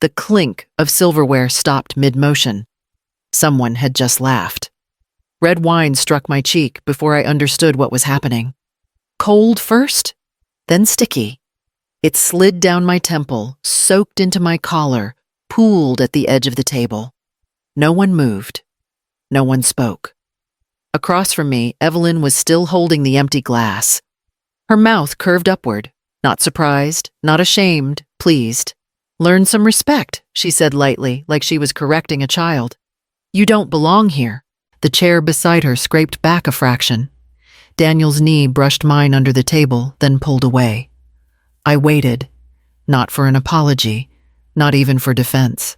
The clink of silverware stopped mid-motion. Someone had just laughed. Red wine struck my cheek before I understood what was happening. Cold first, then sticky. It slid down my temple, soaked into my collar, pooled at the edge of the table. No one moved. No one spoke. Across from me, Evelyn was still holding the empty glass. Her mouth curved upward, not surprised, not ashamed, pleased. "Learn some respect," she said lightly, like she was correcting a child. "You don't belong here." The chair beside her scraped back a fraction. Daniel's knee brushed mine under the table, then pulled away. I waited, not for an apology, not even for defense.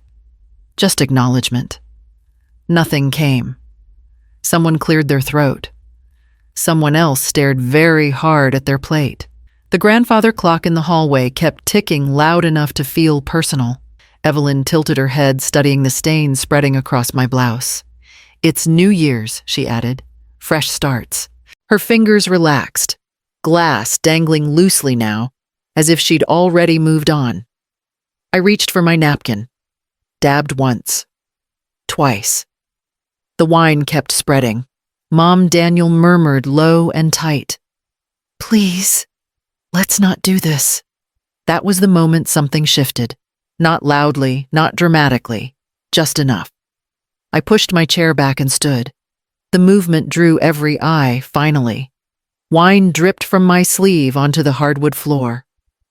Just acknowledgement. Nothing came. Someone cleared their throat. Someone else stared very hard at their plate. The grandfather clock in the hallway kept ticking loud enough to feel personal. Evelyn tilted her head, studying the stains spreading across my blouse. "It's New Year's," she added. "Fresh starts." Her fingers relaxed, glass dangling loosely now, as if she'd already moved on. I reached for my napkin, dabbed once, twice. The wine kept spreading. Mom Daniel murmured low and tight, "Please, let's not do this." That was the moment something shifted. Not loudly, not dramatically, just enough. I pushed my chair back and stood. The movement drew every eye, finally. Wine dripped from my sleeve onto the hardwood floor.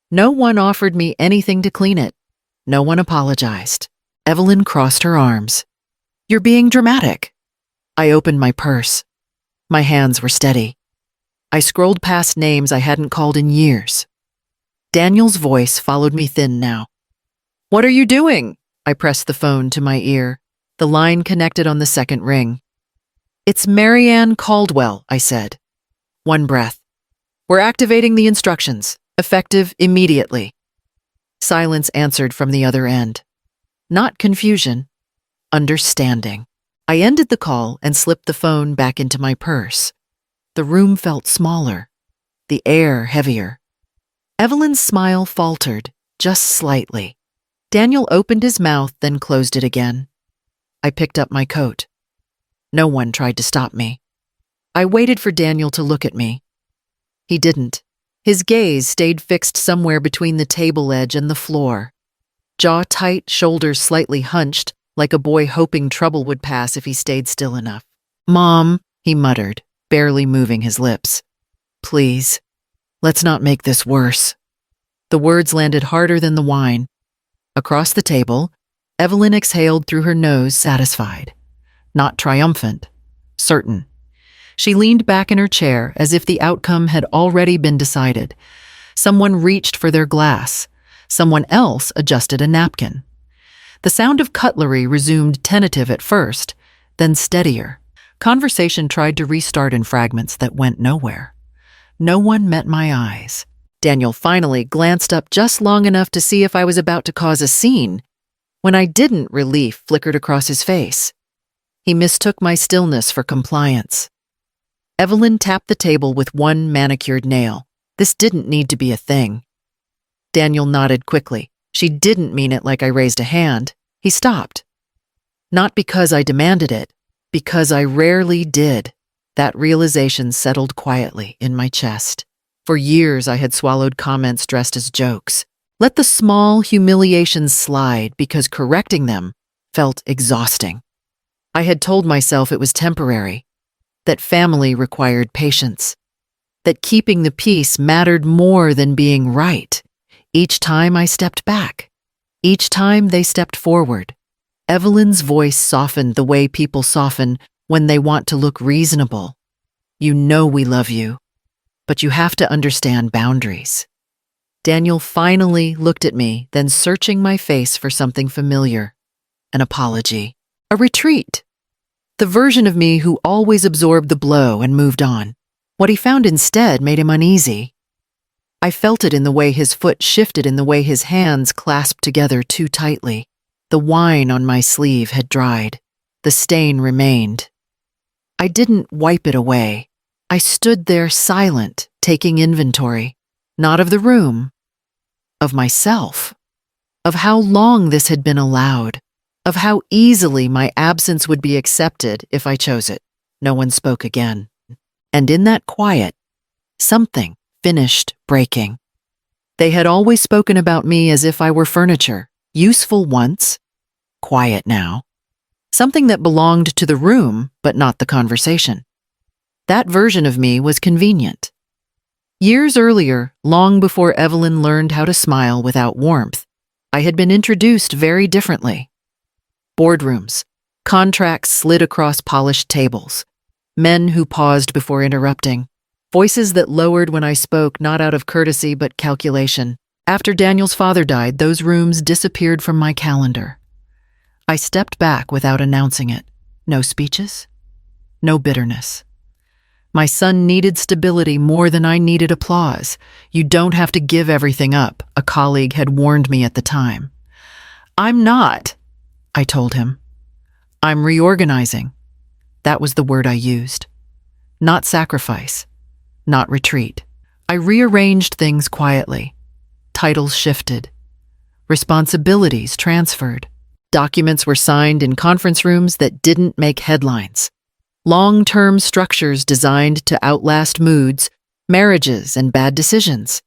No one offered me anything to clean it. No one apologized. Evelyn crossed her arms. "You're being dramatic." I opened my purse. My hands were steady. I scrolled past names I hadn't called in years. Daniel's voice followed me thin now. "What are you doing?" I pressed the phone to my ear. The line connected on the second ring. "It's Marianne Caldwell," I said. One breath. "We're activating the instructions. Effective immediately." Silence answered from the other end. Not confusion. Understanding. I ended the call and slipped the phone back into my purse. The room felt smaller, the air heavier. Evelyn's smile faltered, just slightly. Daniel opened his mouth, then closed it again. I picked up my coat. No one tried to stop me. I waited for Daniel to look at me. He didn't. His gaze stayed fixed somewhere between the table edge and the floor. Jaw tight, shoulders slightly hunched, like a boy hoping trouble would pass if he stayed still enough. "Mom," he muttered, barely moving his lips. "Please, let's not make this worse." The words landed harder than the wine. Across the table, Evelyn exhaled through her nose, satisfied. Not triumphant, certain. She leaned back in her chair as if the outcome had already been decided. Someone reached for their glass. Someone else adjusted a napkin. The sound of cutlery resumed tentative at first, then steadier. Conversation tried to restart in fragments that went nowhere. No one met my eyes. Daniel finally glanced up just long enough to see if I was about to cause a scene. When I didn't, relief flickered across his face. He mistook my stillness for compliance. Evelyn tapped the table with one manicured nail. This didn't need to be a thing. Daniel nodded quickly. She didn't mean it like I raised a hand. He stopped. Not because I demanded it, because I rarely did. That realization settled quietly in my chest. For years I had swallowed comments dressed as jokes. Let the small humiliations slide because correcting them felt exhausting. I had told myself it was temporary, that family required patience, that keeping the peace mattered more than being right. Each time I stepped back, each time they stepped forward, Evelyn's voice softened the way people soften when they want to look reasonable. "You know we love you, but you have to understand boundaries." Daniel finally looked at me, then searching my face for something familiar. An apology. A retreat. The version of me who always absorbed the blow and moved on. What he found instead made him uneasy. I felt it in the way his foot shifted, in the way his hands clasped together too tightly. The wine on my sleeve had dried. The stain remained. I didn't wipe it away. I stood there silent, taking inventory, not of the room, of myself. of how long this had been allowed, of how easily my absence would be accepted if I chose it. No one spoke again. And in that quiet, something finished breaking. They had always spoken about me as if I were furniture, useful once, quiet now. Something that belonged to the room, but not the conversation. That version of me was convenient. Years earlier, long before Evelyn learned how to smile without warmth, I had been introduced very differently. Boardrooms, contracts slid across polished tables, men who paused before interrupting, voices that lowered when I spoke not out of courtesy but calculation. After Daniel's father died, those rooms disappeared from my calendar. I stepped back without announcing it. No speeches, no bitterness. My son needed stability more than I needed applause. You don't have to give everything up, a colleague had warned me at the time. I'm not, I told him. I'm reorganizing. That was the word I used. Not sacrifice, not retreat. I rearranged things quietly. Titles shifted. Responsibilities transferred. Documents were signed in conference rooms that didn't make headlines. Long-term structures designed to outlast moods, marriages, and bad decisions.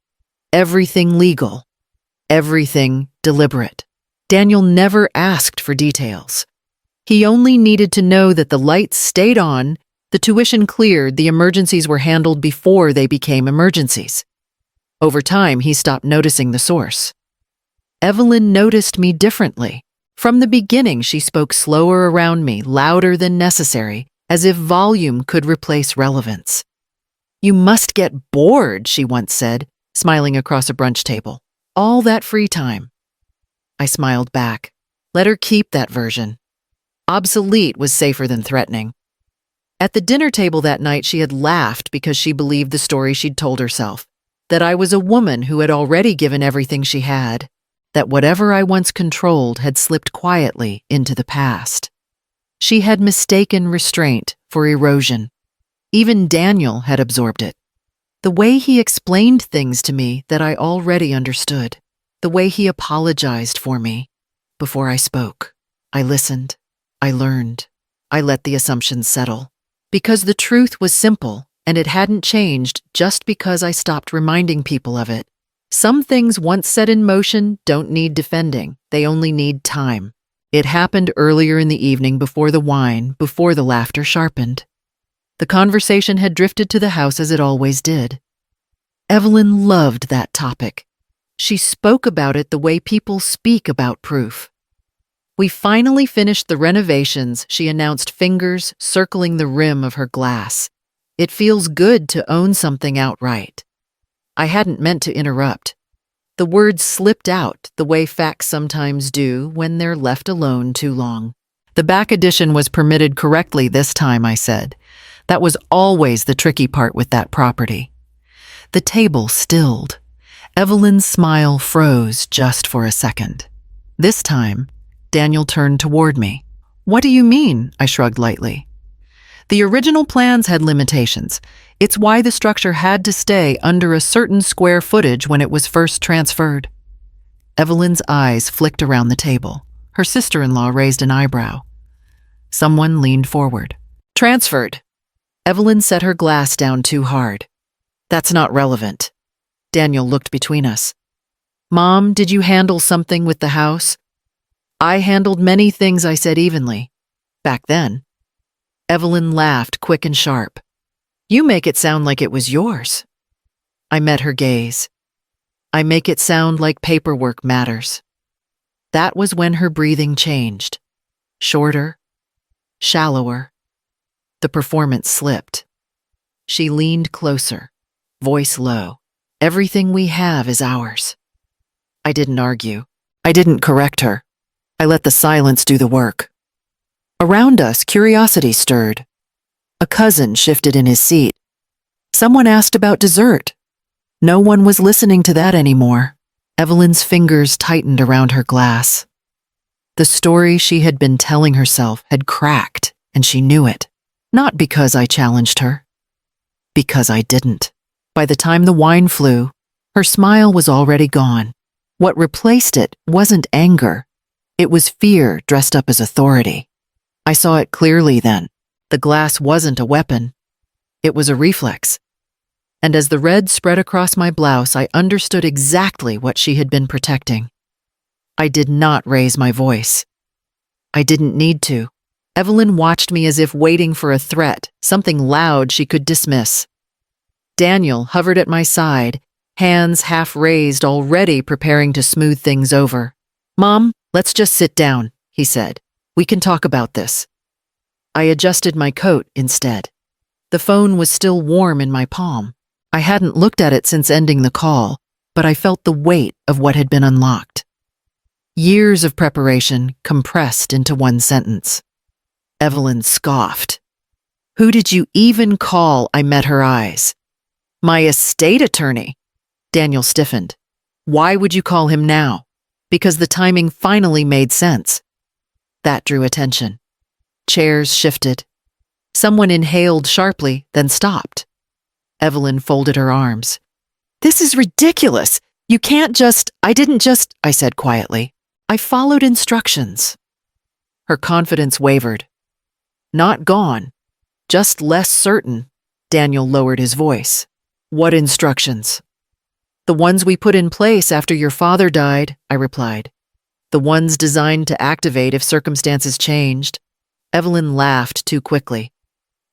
Everything legal. Everything deliberate. Daniel never asked for details. He only needed to know that the lights stayed on, the tuition cleared, the emergencies were handled before they became emergencies. Over time, he stopped noticing the source. Evelyn noticed me differently. From the beginning, she spoke slower around me, louder than necessary, as if volume could replace relevance. You must get bored, she once said, smiling across a brunch table. All that free time. I smiled back. Let her keep that version. Obsolete was safer than threatening. At the dinner table that night, she had laughed because she believed the story she'd told herself, that I was a woman who had already given everything she had, that whatever I once controlled had slipped quietly into the past. She had mistaken restraint for erosion. Even Daniel had absorbed it. The way he explained things to me that I already understood. The way he apologized for me. Before I spoke, I listened. I learned. I let the assumptions settle. Because the truth was simple, and it hadn't changed just because I stopped reminding people of it. Some things once set in motion don't need defending. They only need time. It happened earlier in the evening before the wine, before the laughter sharpened. The conversation had drifted to the house as it always did. Evelyn loved that topic. She spoke about it the way people speak about proof. We finally finished the renovations, she announced, fingers circling the rim of her glass. It feels good to own something outright. I hadn't meant to interrupt. The words slipped out the way facts sometimes do when they're left alone too long. The back addition was permitted correctly this time, I said. That was always the tricky part with that property. The table stilled. Evelyn's smile froze just for a second. This time, Daniel turned toward me. What do you mean? I shrugged lightly. The original plans had limitations. It's why the structure had to stay under a certain square footage when it was first transferred. Evelyn's eyes flicked around the table. Her sister-in-law raised an eyebrow. Someone leaned forward. Transferred. Evelyn set her glass down too hard. That's not relevant. Daniel looked between us. Mom, did you handle something with the house? I handled many things, I said evenly. Back then. Evelyn laughed, quick and sharp. You make it sound like it was yours. I met her gaze. I make it sound like paperwork matters. That was when her breathing changed. Shorter, shallower. The performance slipped. She leaned closer, voice low. Everything we have is ours. I didn't argue. I didn't correct her. I let the silence do the work. Around us, curiosity stirred. A cousin shifted in his seat. Someone asked about dessert. No one was listening to that anymore. Evelyn's fingers tightened around her glass. The story she had been telling herself had cracked, and she knew it. Not because I challenged her. Because I didn't. By the time the wine flew, her smile was already gone. What replaced it wasn't anger. It was fear dressed up as authority. I saw it clearly then. The glass wasn't a weapon. It was a reflex. And as the red spread across my blouse, I understood exactly what she had been protecting. I did not raise my voice. I didn't need to. Evelyn watched me as if waiting for a threat, something loud she could dismiss. Daniel hovered at my side, hands half raised, already preparing to smooth things over. "Mom, let's just sit down," he said. "We can talk about this." I adjusted my coat instead. The phone was still warm in my palm. I hadn't looked at it since ending the call, but I felt the weight of what had been unlocked. Years of preparation compressed into one sentence. Evelyn scoffed. "Who did you even call?" I met her eyes. "My estate attorney." Daniel stiffened. "Why would you call him now?" "Because the timing finally made sense." That drew attention. Chairs shifted. Someone inhaled sharply, then stopped. Evelyn folded her arms. "This is ridiculous. You can't just—" "I didn't just," I said quietly. "I followed instructions." Her confidence wavered. "Not gone, just less certain." Daniel lowered his voice. "What instructions?" "The ones we put in place after your father died," I replied. "The ones designed to activate if circumstances changed." Evelyn laughed too quickly.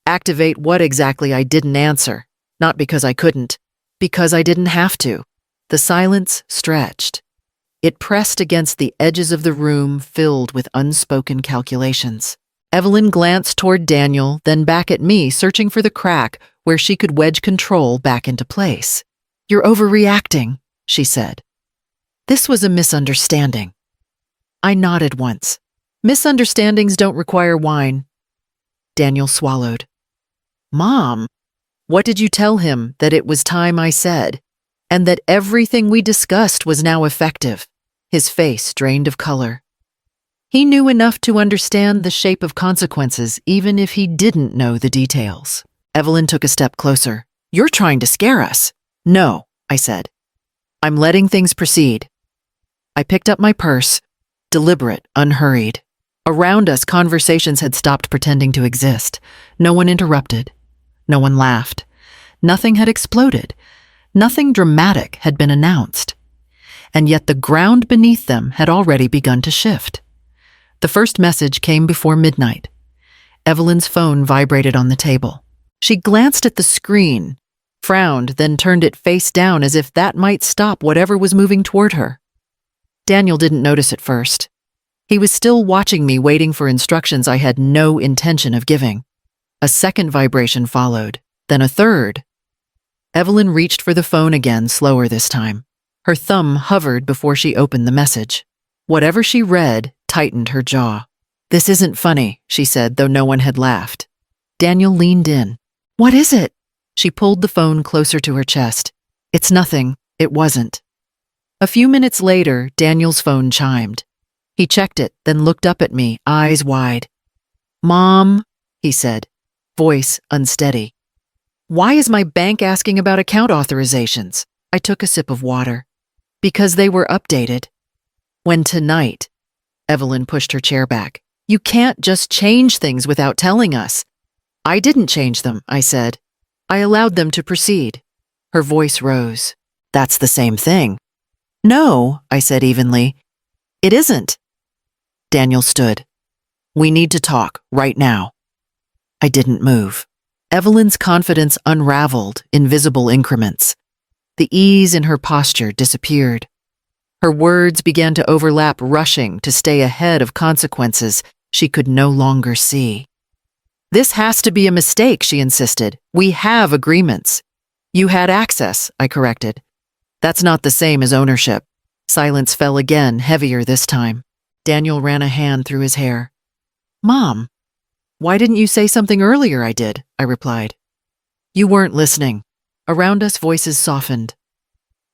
"Activate what exactly?" I didn't answer. Not because I couldn't, because I didn't have to. The silence stretched. It pressed against the edges of the room, filled with unspoken calculations. Evelyn glanced toward Daniel, then back at me, searching for the crack where she could wedge control back into place. "You're overreacting," she said. "This was a misunderstanding." I nodded once. "Misunderstandings don't require wine." Daniel swallowed. "Mom, what did you tell him that it was time I said, and that everything we discussed was now effective?" His face drained of color. He knew enough to understand the shape of consequences, even if he didn't know the details. Evelyn took a step closer. "You're trying to scare us." "No," I said. "I'm letting things proceed." I picked up my purse, deliberate, unhurried. Around us, conversations had stopped pretending to exist. No one interrupted. No one laughed. Nothing had exploded. Nothing dramatic had been announced. And yet the ground beneath them had already begun to shift. The first message came before midnight. Evelyn's phone vibrated on the table. She glanced at the screen, frowned, then turned it face down as if that might stop whatever was moving toward her. Daniel didn't notice at first. He was still watching me, waiting for instructions I had no intention of giving. A second vibration followed, then a third. Evelyn reached for the phone again, slower this time. Her thumb hovered before she opened the message. Whatever she read tightened her jaw. "This isn't funny," she said, though no one had laughed. Daniel leaned in. "What is it?" She pulled the phone closer to her chest. "It's nothing. It wasn't." A few minutes later, Daniel's phone chimed. He checked it, then looked up at me, eyes wide. "Mom," he said, voice unsteady. "Why is my bank asking about account authorizations?" I took a sip of water. "Because they were updated." "When tonight?" Evelyn pushed her chair back. "You can't just change things without telling us." "I didn't change them," I said. "I allowed them to proceed." Her voice rose. "That's the same thing." "No," I said evenly. "It isn't." Daniel stood. "We need to talk, right now." I didn't move. Evelyn's confidence unraveled in visible increments. The ease in her posture disappeared. Her words began to overlap, rushing to stay ahead of consequences she could no longer see. "This has to be a mistake," she insisted. "We have agreements." "You had access," I corrected. "That's not the same as ownership." Silence fell again, heavier this time. Daniel ran a hand through his hair. "Mom, why didn't you say something earlier?" "I did," I replied. "You weren't listening." Around us, voices softened.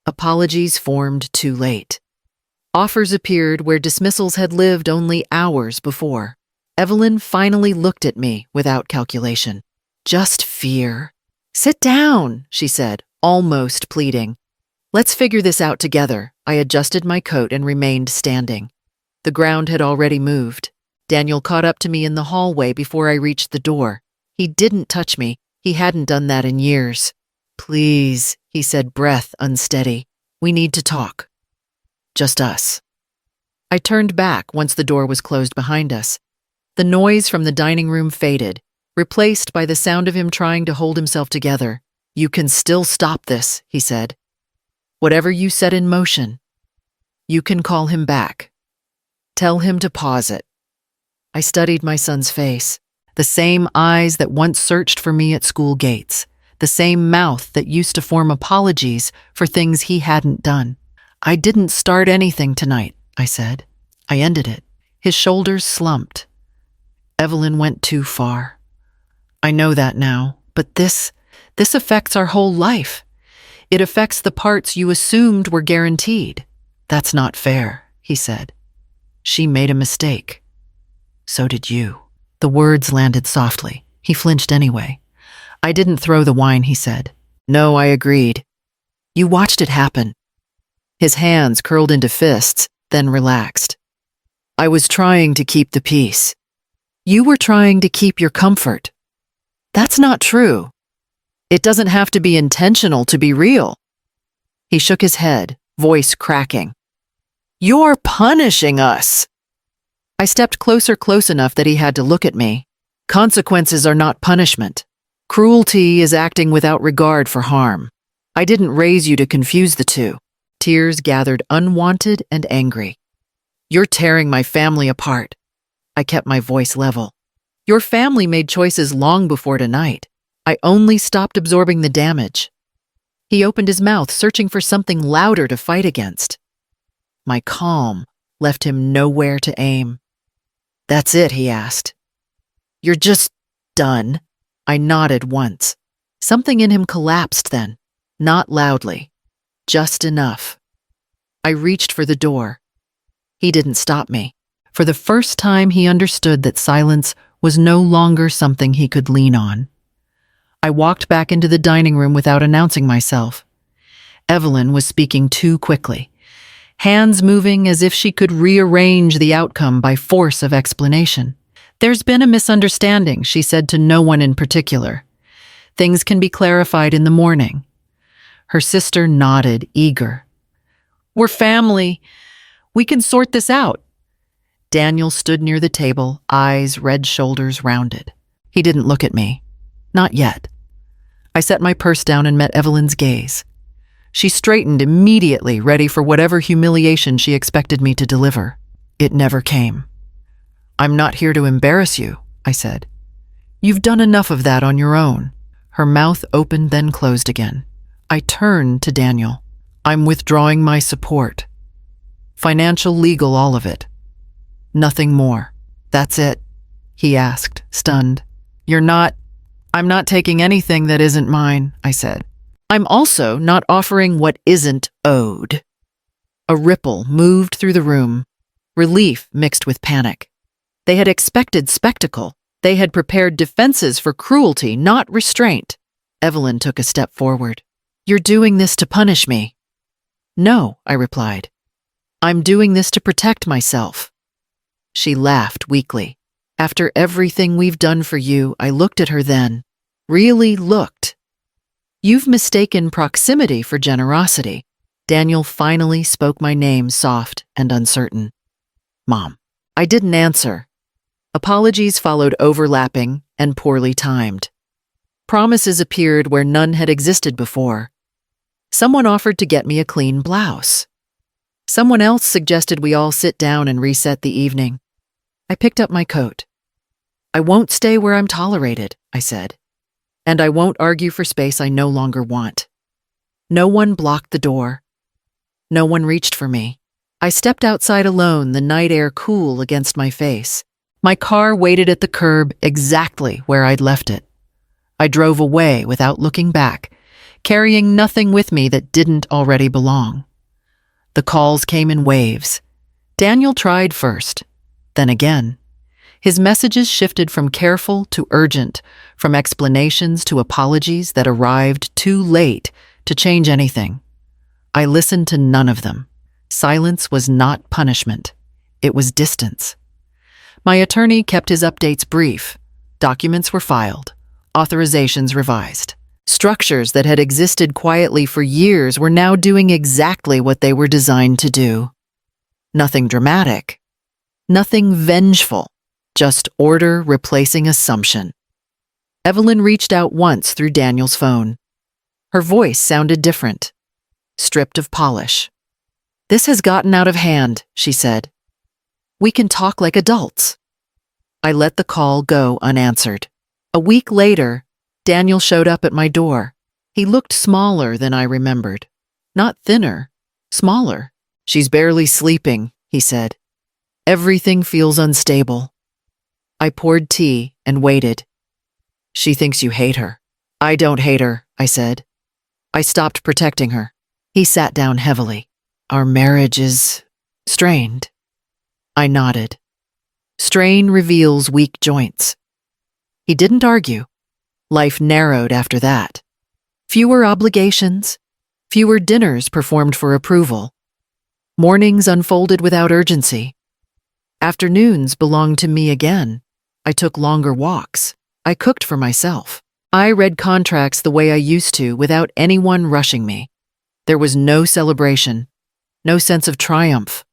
Apologies formed too late. Offers appeared where dismissals had lived only hours before. Evelyn finally looked at me without calculation. "Just fear." "Sit down," she said, almost pleading. Let's figure this out together. I adjusted my coat and remained standing. The ground had already moved. Daniel caught up to me in the hallway before I reached the door. He didn't touch me. He hadn't done that in years. Please, he said, breath unsteady. We need to talk. Just us. I turned back once the door was closed behind us. The noise from the dining room faded, replaced by the sound of him trying to hold himself together. You can still stop this, he said. Whatever you set in motion, you can call him back. Tell him to pause it. I studied my son's face, the same eyes that once searched for me at school gates, the same mouth that used to form apologies for things he hadn't done. I didn't start anything tonight, I said. I ended it. His shoulders slumped. Evelyn went too far. I know that now, but this affects our whole life. It affects the parts you assumed were guaranteed. That's not fair, he said. She made a mistake. So did you. The words landed softly. He flinched anyway. I didn't throw the wine, he said. No, I agreed. You watched it happen. His hands curled into fists, then relaxed. I was trying to keep the peace. You were trying to keep your comfort. That's not true. It doesn't have to be intentional to be real. He shook his head, voice cracking. You're punishing us. I stepped close enough that he had to look at me. Consequences are not punishment. Cruelty is acting without regard for harm. I didn't raise you to confuse the two. Tears gathered, unwanted and angry. You're tearing my family apart. I kept my voice level. Your family made choices long before tonight. I only stopped absorbing the damage. He opened his mouth, searching for something louder to fight against. My calm left him nowhere to aim. That's it, he asked. You're just done. I nodded once. Something in him collapsed then, not loudly, just enough. I reached for the door. He didn't stop me. For the first time, he understood that silence was no longer something he could lean on. I walked back into the dining room without announcing myself. Evelyn was speaking too quickly, hands moving as if she could rearrange the outcome by force of explanation. There's been a misunderstanding, she said to no one in particular. Things can be clarified in the morning. Her sister nodded, eager. We're family. We can sort this out. Daniel stood near the table, eyes, red shoulders rounded. He didn't look at me. Not yet. I set my purse down and met Evelyn's gaze. She straightened immediately, ready for whatever humiliation she expected me to deliver. It never came. I'm not here to embarrass you, I said. You've done enough of that on your own. Her mouth opened, then closed again. I turned to Daniel. I'm withdrawing my support. Financial, legal, all of it. Nothing more. That's it, he asked, stunned. I'm not taking anything that isn't mine, I said. I'm also not offering what isn't owed. A ripple moved through the room, relief mixed with panic. They had expected spectacle. They had prepared defenses for cruelty, not restraint. Evelyn took a step forward. You're doing this to punish me. No, I replied. I'm doing this to protect myself. She laughed weakly. After everything we've done for you, I looked at her then. Really looked. You've mistaken proximity for generosity. Daniel finally spoke my name, soft and uncertain. Mom. I didn't answer. Apologies followed, overlapping and poorly timed. Promises appeared where none had existed before. Someone offered to get me a clean blouse. Someone else suggested we all sit down and reset the evening. I picked up my coat. I won't stay where I'm tolerated, I said. And I won't argue for space I no longer want. No one blocked the door. No one reached for me. I stepped outside alone, the night air cool against my face. My car waited at the curb exactly where I'd left it. I drove away without looking back, carrying nothing with me that didn't already belong. The calls came in waves. Daniel tried first, then again. His messages shifted from careful to urgent, from explanations to apologies that arrived too late to change anything. I listened to none of them. Silence was not punishment. It was distance. My attorney kept his updates brief. Documents were filed. Authorizations revised. Structures that had existed quietly for years were now doing exactly what they were designed to do. Nothing dramatic. Nothing vengeful. Just order replacing assumption. Evelyn reached out once through Daniel's phone. Her voice sounded different, stripped of polish. "This has gotten out of hand," she said. "We can talk like adults." I let the call go unanswered. A week later, Daniel showed up at my door. He looked smaller than I remembered. Not thinner, smaller. "She's barely sleeping," he said. "Everything feels unstable." I poured tea and waited. "She thinks you hate her." "I don't hate her," I said. "I stopped protecting her." He sat down heavily. "Our marriage is strained." I nodded. Strain reveals weak joints. He didn't argue. Life narrowed after that. Fewer obligations, fewer dinners performed for approval. Mornings unfolded without urgency. Afternoons belonged to me again. I took longer walks. I cooked for myself. I read contracts the way I used to without anyone rushing me. There was no celebration, no sense of triumph,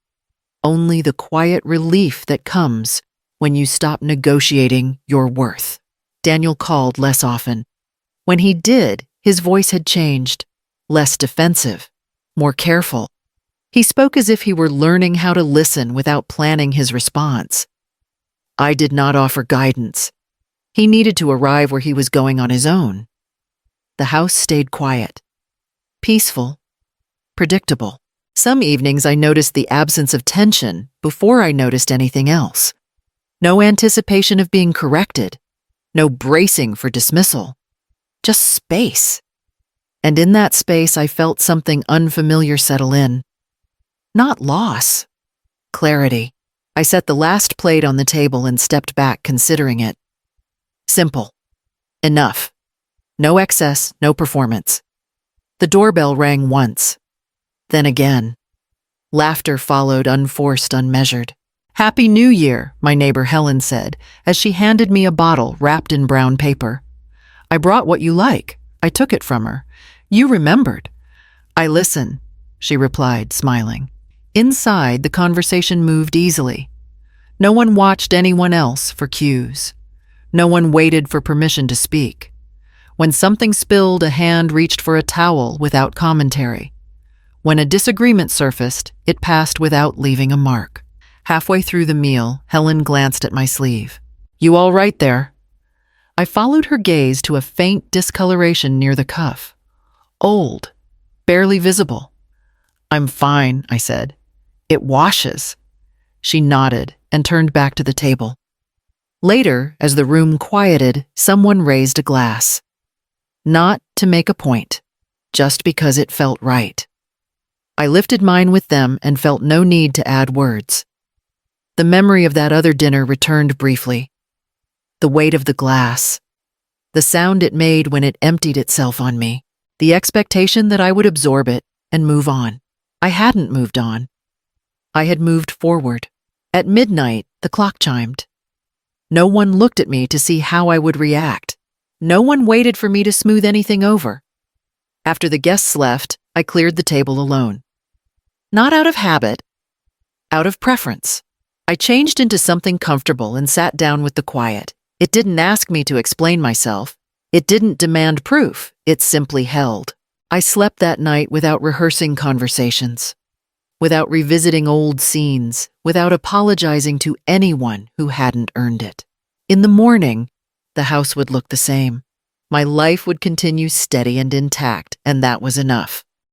only the quiet relief that comes when you stop negotiating your worth. Daniel called less often. When he did, his voice had changed, less defensive, more careful. He spoke as if he were learning how to listen without planning his response. I did not offer guidance. He needed to arrive where he was going on his own. The house stayed quiet, peaceful, predictable. Some evenings I noticed the absence of tension before I noticed anything else. No anticipation of being corrected, no bracing for dismissal, just space. And in that space I felt something unfamiliar settle in. Not loss, clarity. I set the last plate on the table and stepped back, considering it. Simple. Enough. No excess, no performance. The doorbell rang once. Then again. Laughter followed, unforced, unmeasured. "Happy New Year," my neighbor Helen said, as she handed me a bottle wrapped in brown paper. "I brought what you like." I took it from her. "You remembered." "I listen," she replied, smiling. Inside, the conversation moved easily. No one watched anyone else for cues. No one waited for permission to speak. When something spilled, a hand reached for a towel without commentary. When a disagreement surfaced, it passed without leaving a mark. Halfway through the meal, Helen glanced at my sleeve. "You all right there?" I followed her gaze to a faint discoloration near the cuff. Old, barely visible. "I'm fine," I said. "It washes." She nodded and turned back to the table. Later, as the room quieted, someone raised a glass. Not to make a point, just because it felt right. I lifted mine with them and felt no need to add words. The memory of that other dinner returned briefly. The weight of the glass. The sound it made when it emptied itself on me. The expectation that I would absorb it and move on. I hadn't moved on. I had moved forward. At midnight, the clock chimed. No one looked at me to see how I would react. No one waited for me to smooth anything over. After the guests left, I cleared the table alone. Not out of habit, out of preference. I changed into something comfortable and sat down with the quiet. It didn't ask me to explain myself. It didn't demand proof. It simply held. I slept that night without rehearsing conversations, without revisiting old scenes, without apologizing to anyone who hadn't earned it. In the morning, the house would look the same. My life would continue steady and intact, and that was enough.